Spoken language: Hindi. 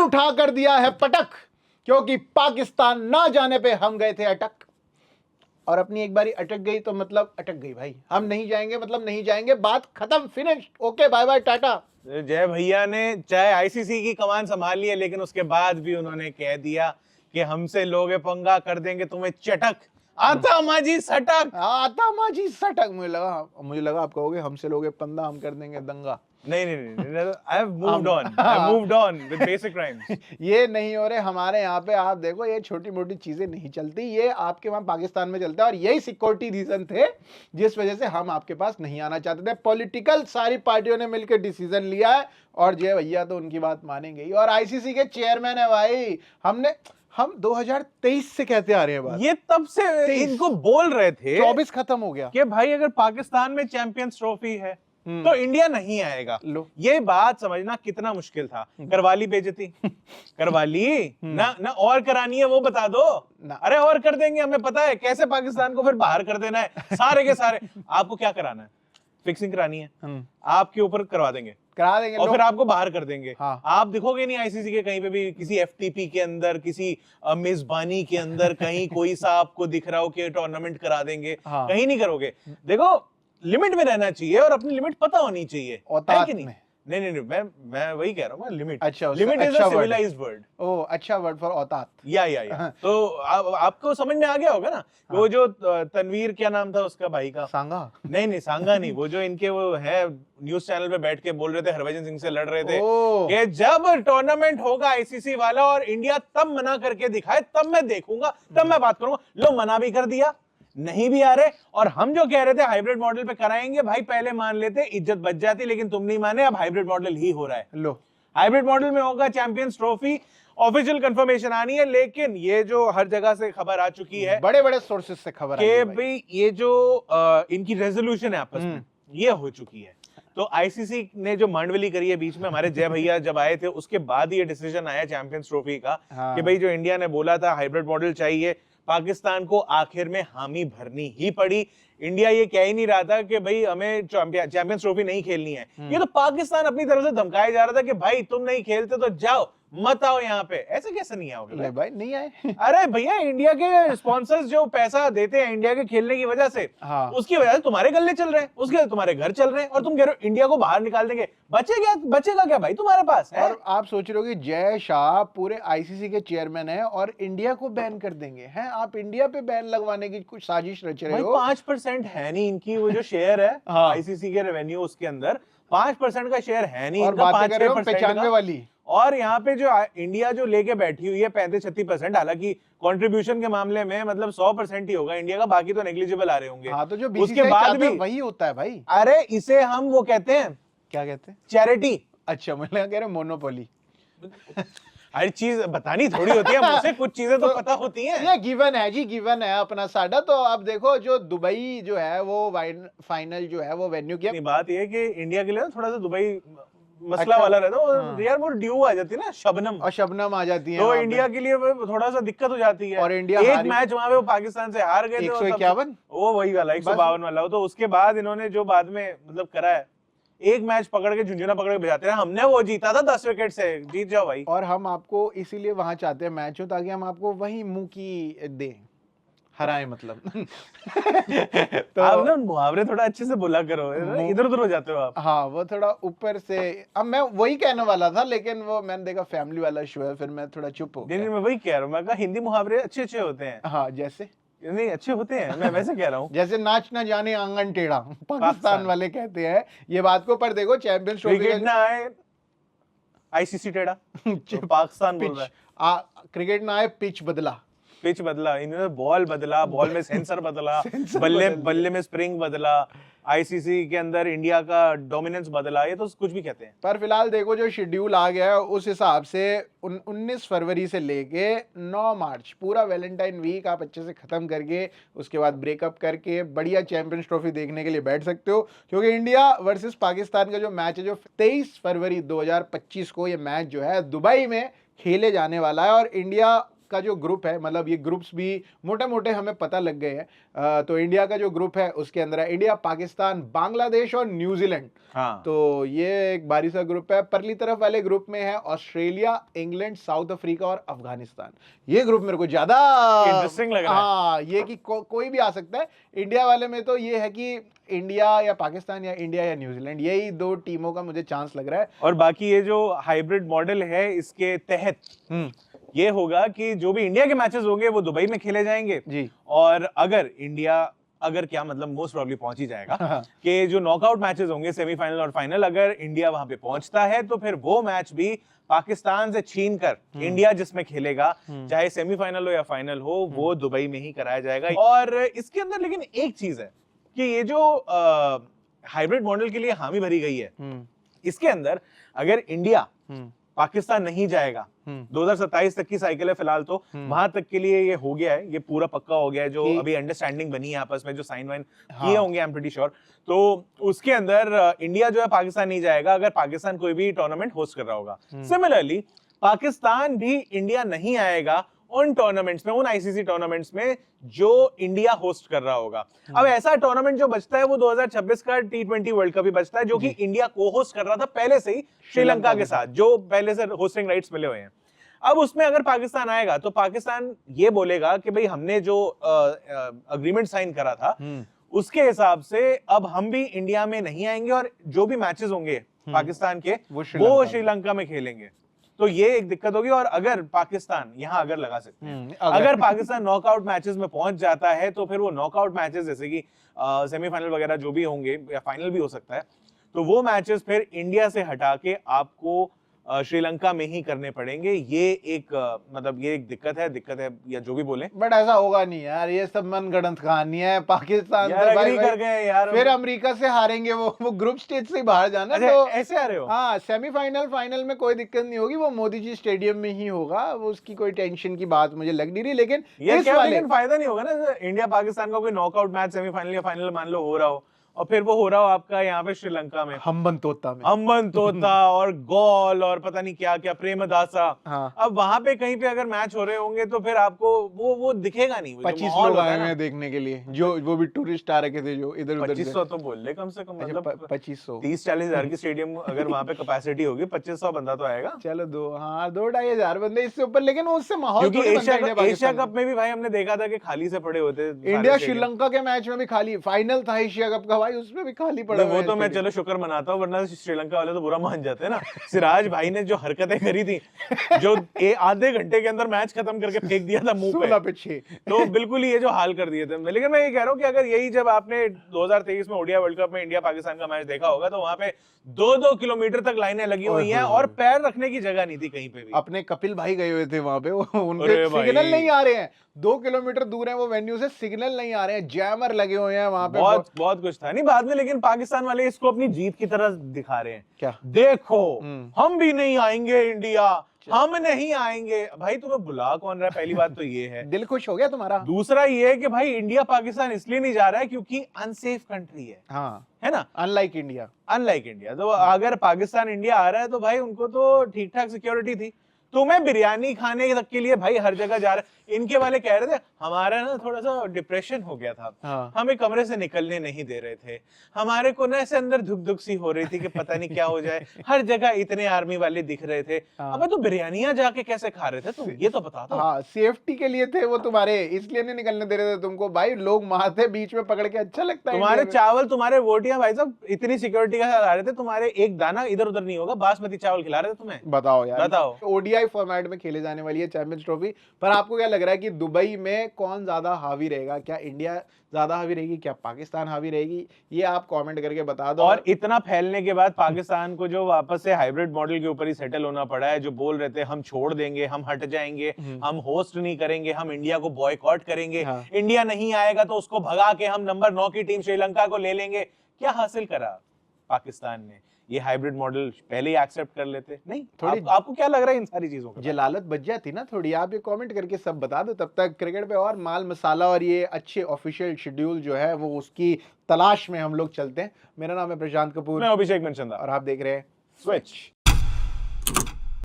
उठा कर दिया है पटक, क्योंकि पाकिस्तान ना जाने पे हम गए थे अटक, और अपनी एक बारी अटक गई तो मतलब अटक गई भाई, हम नहीं जाएंगे मतलब नहीं जाएंगे, बात खत्म, finish, okay bye bye tata. Jai भैया ने चाहे आईसीसी की कमान संभाली है, लेकिन उसके बाद भी उन्होंने कह दिया कि हमसे लोगे पंगा कर देंगे तुम्हें चटक, आता माजी सटक। आता माजी सटक, मुझे लगा आप कहोगे हमसे लोगे पंगा हम कर देंगे दंगा। नहीं, I have moved on with basic crimes. ये नहीं हो रहे हमारे यहाँ पे, आप देखो ये छोटी मोटी चीजें नहीं चलती, ये आपके वहाँ पाकिस्तान में चलता है, और यही सिक्योरिटी रीजन थे जिस वजह से हम आपके पास नहीं आना चाहते थे। पॉलिटिकल सारी पार्टियों ने मिलकर डिसीजन लिया है, और जय भैया तो उनकी बात मानेंगे ही, और आईसीसी के चेयरमैन है भाई। हम 2023 से कहते आ रहे हैं बात, ये तब से इनको बोल रहे थे, 24 खत्म हो गया कि भाई अगर पाकिस्तान में चैंपियंस ट्रॉफी है तो इंडिया नहीं आएगा। लो, ये बात समझना कितना मुश्किल था। करवा ली बेइज्जती, करवा ली ना और करानी है वो बता दो ना। अरे और कर देंगे, हमें पता है कैसे पाकिस्तान को फिर बाहर कर देना है सारे के सारे। आपको क्या कराना है? फिक्सिंग करानी है, आपके ऊपर करवा देंगे, करा देंगे और फिर आपको बाहर कर देंगे। हाँ। आप दिखोगे नहीं आईसीसी के कहीं पे भी, किसी एफटीपी के अंदर, किसी मेजबानी के अंदर कहीं कोई सा आपको दिख रहा हो कि टूर्नामेंट करा देंगे। हाँ। कहीं नहीं करोगे। देखो लिमिट में रहना चाहिए और अपनी लिमिट पता होनी चाहिए, है कि नहीं? नहीं, मैं वही कह रहा हूँ, लिमिट। अच्छा, limit is a civilised word. Oh, अच्छा वर्ड फॉर औतात। या तो आपको समझ में आ गया होगा ना। हाँ। वो जो तनवीर, क्या नाम था उसका भाई का? सांगा? नहीं सांगा नहीं, वो जो इनके वो है न्यूज चैनल पे बैठ के बोल रहे थे, हरभजन सिंह से लड़ रहे थे कि जब टूर्नामेंट होगा आईसीसी वाला और इंडिया तब मना करके दिखाए, तब मैं देखूंगा, तब मैं बात करूंगा। लो, मना भी कर दिया, नहीं भी आ रहे, और हम जो कह रहे थे हाइब्रिड मॉडल पे कराएंगे, भाई पहले मान लेते, इज्जत बच जाती, लेकिन तुम नहीं माने, अब हाइब्रिड मॉडल ही हो रहा है। लो, हाइब्रिड मॉडल में होगा चैंपियंस ट्रॉफी, ऑफिशियल कंफर्मेशन आनी है, लेकिन ये जो हर जगह से खबर आ चुकी है, बड़े बड़े सोर्सेज से खबर कि भाई ये जो इनकी रेजोल्यूशन है आपस में, ये हो चुकी है। तो आईसीसी ने जो मांडवली करी है बीच में, हमारे जय भैया जब आए थे उसके बाद ये डिसीजन आया चैंपियंस ट्रॉफी का। हाँ। कि भाई जो इंडिया ने बोला था हाइब्रिड मॉडल चाहिए, पाकिस्तान को आखिर में हामी भरनी ही पड़ी। इंडिया ये कह ही नहीं रहा था कि भाई हमें चैंपियंस ट्रॉफी नहीं खेलनी है, ये तो पाकिस्तान अपनी तरफ से धमकाया जा रहा था कि भाई तुम नहीं खेलते तो जाओ, मत आओ यहाँ पे। ऐसे कैसे नहीं आओगे भाई? नहीं आए। अरे भैया, इंडिया के स्पॉन्सर्स जो पैसा देते हैं इंडिया के खेलने की वजह से, हाँ। उसकी वजह से तुम्हारे गल्ले चल रहे हैं, उसके तुम्हारे घर चल रहे हैं, और तुम कह रहे हो इंडिया को बाहर निकाल देंगे। बचेगा क्या भाई तुम्हारे पास है? और आप सोच रहे हो कि जय शाह पूरे आईसीसी के चेयरमैन है और इंडिया को बैन कर देंगे, हैं? आप इंडिया पे बैन लगवाने की कुछ साजिश रच रहे हो। 5% है नहीं इनकी, वो जो शेयर है आईसीसी के रेवेन्यू, उसके अंदर 5% का शेयर है नहीं, और बात कर रहे हो 95 वाली। और यहाँ पे जो इंडिया जो लेके बैठी हुई है 35-36%, हालांकि कंट्रीब्यूशन के मामले में मतलब 100% ही होगा इंडिया का, बाकी तो नेग्लिजिबल आ रहे होंगे। हाँ, तो जो उसके बाद भी वही होता है भाई। अरे इसे हम वो कहते हैं, क्या कहते हैं? चैरिटी। अच्छा, मैं कह रहा हूँ मोनोपोली। हर चीज बतानी थोड़ी होती है मुझे, कुछ चीजें तो पता होती हैं। ये गिवन है जी, गिवन है अपना साडा। तो आप देखो जो दुबई जो है वो फाइनल जो है वो वेन्यू की बात ये है कि इंडिया के लिए ना थोड़ा सा दुबई मसला वाला रहता है। हाँ। यार वो ड्यू आ जाती है ना, शबनम आ जाती है, तो इंडिया के लिए थोड़ा सा दिक्कत हो जाती है। और इंडिया एक मैच वहां पे वो पाकिस्तान से हार गए थे, 151 वो वही वाला 152 वाला। तो उसके बाद इन्होंने जो बाद में मतलब करा है, एक मैच पकड़ के झुंझुना पकड़ के बजाते हैं, हमने वो जीता था 10 विकेट से, जीत जाओ भाई। और हम आपको इसीलिए वहां चाहते हैं मैच हो, ताकि हम आपको वही मुंह की दें, हराए मतलब। तो आप ना मुहावरे थोड़ा अच्छे से बोला करो, इधर उधर हो जाते हो आप। हाँ, वो थोड़ा ऊपर से। अब मैं वही कहने वाला था, लेकिन वो मैंने देखा फैमिली वाला शो है, फिर मैं थोड़ा चुप हो गया। नहीं, मैं वही कह रहा हूँ, मैं कहा हिंदी मुहावरे अच्छे होते हैं। हाँ, जैसे नहीं अच्छे होते हैं, मैं वैसे कह रहा हूँ। जैसे नाच ना जाने आंगन टेढ़ा, पाकिस्तान वाले कहते हैं ये बात को। पर देखो चैंपियंस ट्रॉफी क्रिकेट ना आए आईसीसी टेढ़ा, तो पाकिस्तान बोल रहा है। क्रिकेट ना आए पिच बदला, इन्होंने बॉल बदला, बॉल में सेंसर बदला, बल्ले में स्प्रिंग बदला, आईसीसी के अंदर इंडिया का डोमिनेंस बदला, ये तो कुछ भी कहते हैं। पर फिलहाल देखो जो शेड्यूल आ गया है उस हिसाब से 19 फरवरी से लेके 9 मार्च पूरा वैलेंटाइन वीक आप अच्छे से खत्म करके उसके बाद ब्रेकअप करके बढ़िया चैंपियंस ट्रॉफी देखने के लिए बैठ सकते हो। क्योंकि इंडिया वर्सेस पाकिस्तान का जो मैच है, जो 23 फरवरी 2025 को ये मैच जो है दुबई में खेले जाने वाला है, और इंडिया का जो ग्रुप है, मतलब ये ग्रुप्स भी मोटे मोटे हमें पता लग गए हैं। तो इंडिया का जो ग्रुप है उसके अंदर है इंडिया, पाकिस्तान, बांग्लादेश और न्यूजीलैंड। हाँ। तो ये एक भारी सा ग्रुप है। परली तरफ वाले ग्रुप में है ऑस्ट्रेलिया, इंग्लैंड, साउथ अफ्रीका और अफगानिस्तान। ये ग्रुप मेरे को ज्यादा इंटरेस्टिंग लग रहा है। हाँ, ये कि कोई भी आ सकता है। इंडिया वाले में तो ये है कि इंडिया या पाकिस्तान या इंडिया या न्यूजीलैंड, यही दो टीमों का मुझे चांस लग रहा है। और बाकी ये जो हाइब्रिड मॉडल है इसके तहत ये होगा कि जो भी इंडिया के मैचेस होंगे वो दुबई में खेले जाएंगे जी। और अगर क्या मतलब मोस्ट प्रॉब्ली पहुंच ही जाएगा कि जो नॉकआउट मैचेस होंगे सेमीफाइनल और फाइनल, अगर इंडिया वहां पे पहुंचता है तो फिर वो मैच भी पाकिस्तान से छीन कर इंडिया जिसमें खेलेगा, चाहे सेमीफाइनल हो या फाइनल हो, वो दुबई में ही कराया जाएगा। और इसके अंदर लेकिन एक चीज है कि ये जो हाइब्रिड मॉडल के लिए हामी भरी गई है, इसके अंदर अगर इंडिया पाकिस्तान नहीं जाएगा, 2027 तक की साइकिल है फिलहाल, तो वहां तक के लिए ये हो गया है, ये पूरा पक्का हो गया है, जो अभी अंडरस्टैंडिंग बनी है आपस में, जो साइन वाइन किए होंगे, आई एम प्रीटी श्योर। तो उसके अंदर इंडिया जो है पाकिस्तान नहीं जाएगा अगर पाकिस्तान कोई भी टूर्नामेंट होस्ट कर रहा होगा। सिमिलरली पाकिस्तान भी इंडिया नहीं आएगा उन टूर्नामेंट्स में, उन आईसीसी टूर्नामेंट्स में जो इंडिया होस्ट कर रहा होगा। अब ऐसा टूर्नामेंट जो बचता है वो 2026 का T20 वर्ल्ड कप ही बचता है, जो कि इंडिया को होस्ट कर रहा था पहले से ही श्रीलंका के साथ, जो पहले से होस्टिंग राइट्स मिले हुए हैं। अब उसमें अगर पाकिस्तान आएगा तो पाकिस्तान ये बोलेगा कि भाई हमने जो अग्रीमेंट साइन करा था उसके हिसाब से अब हम भी इंडिया में नहीं आएंगे और जो भी मैचेस होंगे पाकिस्तान के वो श्रीलंका में खेलेंगे। तो ये एक दिक्कत होगी। और अगर पाकिस्तान यहाँ अगर लगा सकते हैं, अगर पाकिस्तान नॉकआउट मैचेस में पहुंच जाता है तो फिर वो नॉकआउट मैचेस जैसे कि सेमीफाइनल वगैरह जो भी होंगे या फाइनल भी हो सकता है, तो वो मैचेस फिर इंडिया से हटा के आपको श्रीलंका में ही करने पड़ेंगे। ये एक मतलब ये एक दिक्कत है या जो भी बोले, बट ऐसा होगा नहीं यार, ये सब मनगढ़ंत कहानी है। पाकिस्तान यार एग्री कर गए यार, फिर अमेरिका से हारेंगे, वो ग्रुप स्टेज से बाहर जाना। अच्छा, तो ऐसे आ रहे हो? हाँ, सेमीफाइनल फाइनल में कोई दिक्कत नहीं होगी, वो मोदी जी स्टेडियम में ही होगा, वो उसकी कोई टेंशन की बात मुझे लग नहीं रही। लेकिन लेकिन फायदा नहीं होगा ना इंडिया पाकिस्तान का कोई नॉकआउट मैच सेमीफाइनल या फाइनल मान लो हो रहा हो और फिर वो हो रहा हो आपका यहाँ पे श्रीलंका में, हम्बन तोता और गॉल और पता नहीं क्या क्या प्रेमदासा। हाँ। अब वहां पे कहीं पे अगर मैच हो रहे होंगे तो फिर आपको वो दिखेगा नहीं। 25 लोग आए हैं देखने के लिए, जो वो भी टूरिस्ट आ रखे थे जो इधर उधर। 2500 तो बोल ले कम से कम, मतलब 2500 30-40 हजार की स्टेडियम अगर वहां पे कैपेसिटी होगी, 2500 बंदा तो आएगा। चलो 2-2.5 हजार बंदे इससे ऊपर, लेकिन उससे माहौल, क्योंकि एशिया कप में भी भाई हमने देखा था कि खाली से पड़े होते। इंडिया श्रीलंका के मैच में भी खाली, फाइनल था एशिया कप का भाई, उसमें भी खाली पड़ा। वो तो मैं चलो शुक्र मनाता हूँ, वरना श्रीलंका वाले तो बुरा मान जाते हैं ना। सिराज भाई ने जो हरकतें करी थी, जो आधे घंटे के अंदर मैच खत्म करके फेंक दिया था मुंह पे 6, तो बिल्कुल ही ये जो हाल कर दिए थे। लेकिन मैं ये कह रहा हूँ कि अगर यही जब आपने 2023 में ओडीआई वर्ल्ड कप में इंडिया पाकिस्तान का मैच देखा होगा तो वहां पे 2-2 किलोमीटर तक लाइनें लगी हुई हैं और पैर रखने की जगह नहीं थी कहीं पे भी। अपने कपिल भाई गए हुए थे वहां पे, उनके सिग्नल नहीं आ रहे हैं, 2 किलोमीटर दूर है वो वेन्यू से, सिग्नल नहीं आ रहे हैं, जैमर लगे हुए हैं वहां पे। बहुत कुछ था नहीं बाद में, लेकिन पाकिस्तान वाले इसको अपनी जीत की तरह दिखा रहे हैं। क्या देखो हम भी नहीं आएंगे इंडिया, हम नहीं आएंगे। भाई तुम्हें बुला कौन रहा है? पहली बात तो ये है। दिल खुश हो गया तुम्हारा। दूसरा ये है कि भाई इंडिया पाकिस्तान इसलिए नहीं जा रहा है क्योंकि अनसेफ कंट्री है। हाँ, है ना, अनलाइक इंडिया। तो अगर पाकिस्तान इंडिया आ रहा है तो भाई उनको तो ठीक ठाक सिक्योरिटी थी। तुम्हें बिरयानी खाने तक के लिए भाई हर जगह जा रहे। इनके वाले कह रहे थे हमारा ना थोड़ा सा डिप्रेशन हो गया था, हाँ। हमें कमरे से निकलने नहीं दे रहे थे, हमारे को ना ऐसे अंदर धुक धुक सी हो रही थी कि पता नहीं क्या हो जाए, हर जगह इतने आर्मी वाले दिख रहे थे। हाँ। अबे तो बिरयानियां जाके कैसे खा रहे थे तुम, ये तो बता दो। हाँ, सेफ्टी के लिए थे वो तुम्हारे, इसलिए नहीं निकलने दे रहे थे तुमको। भाई लोग मारते बीच में पकड़ के, अच्छा लगता है तुम्हारे चावल, तुम्हारे रोटियां भाई साहब इतनी सिक्योरिटी के साथ आ रहे थे, तुम्हारे एक दाना इधर उधर नहीं होगा, बासमती चावल खिला रहे थे तुम्हें। बताओ यार, बताओ। ओडीआई फॉर्मेट में खेले जाने वाली है चैंपियंस ट्रॉफी, पर आपको क्या लग रहा है कि दुबई में कौन ज्यादा हावी रहेगा? क्या इंडिया ज्यादा हावी रहेगी, क्या पाकिस्तान हावी रहेगी? ये आप कमेंट करके बता दो। और इतना फैलने के बाद पाकिस्तान को जो वापस से हाइब्रिड मॉडल के ऊपर ही सेटल होना पड़ा है, जो बोल रहे थे हम छोड़ देंगे, हम हट जाएंगे, हम होस्ट नहीं करेंगे, हम इंडिया को बॉयकॉट करेंगे, हाँ। इंडिया नहीं आएगा तो उसको भगा के हम नंबर 9 की टीम श्रीलंका को ले लेंगे। क्या हासिल करा पाकिस्तान ने? ये हाइब्रिड मॉडल पहले ही एक्सेप्ट कर लेते नहीं? थोड़ी आपको क्या लग रहा है इन सारी चीजों का? जलालत बच जाती ना थोड़ी। आप ये कमेंट करके सब बता दो। तब तक क्रिकेट पे और माल मसाला और ये अच्छे ऑफिशियल शेड्यूल जो है वो उसकी तलाश में हम लोग चलते हैं। मेरा नाम है प्रशांत कपूर, मैं अभिषेक मनचंदा और आप देख रहे हैं स्विच।